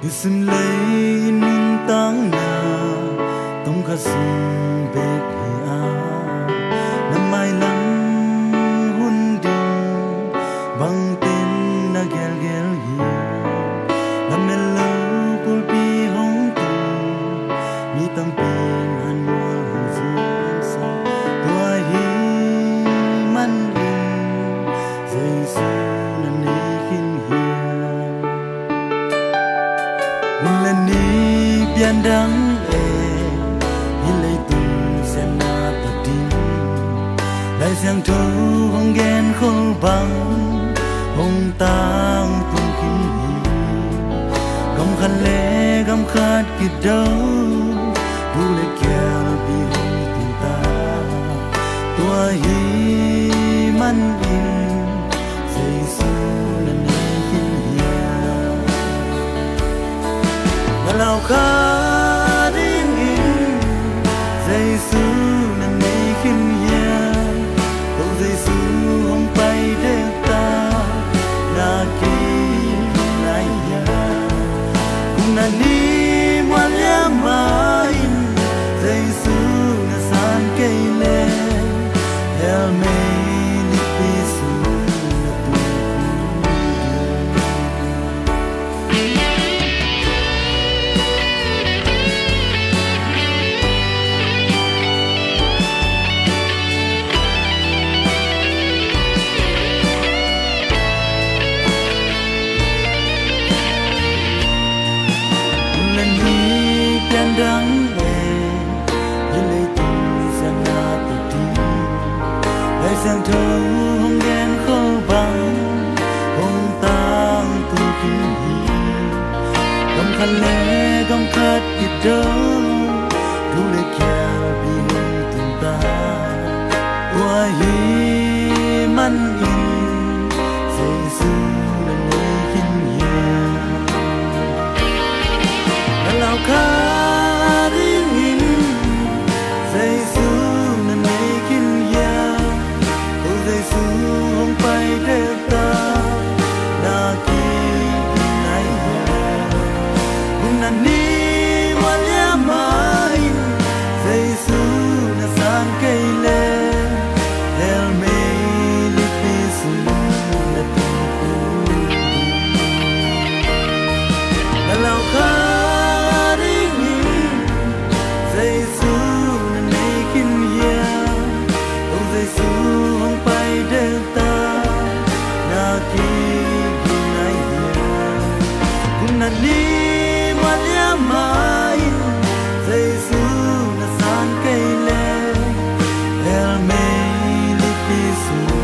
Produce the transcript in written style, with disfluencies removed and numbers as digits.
Isim lay nin tang na tong kasing bek hiya na may lang hunding bang tin na gel gel hi na melo kulpi hong tu mi tam pin han mo hong zin sa tua hi man in zai su na ne hin hi lần đi biển đắng lệ nhìn lấy tung xem na tập đi lại giang thâu hong ghen khâu bằng hong tang tung kinh hi gom khăn lệ gom khát kịp đâu du lệ kia bi hong tung ta tua hi man in dây su lần đi hin hi lao khá đến in dây su nằm đây khinh hiền câu dây su không bay đến ta là kỳ này ya cùng là đi mua lẽ mai dây su là san cây lên theo mình đi su là tu đắng lệ nhìn lấy tung xem na tập đi lại sang thâu hong ghen khâu bằng hong tang tung kinh hi gom khăn lệ gom khát kịp đâu du lệ kia bi hong tung ta tua hi man in dây su là nơi hin hiền là lao khá ni mua lẽ mai dây su na san cây lệ el me li pi su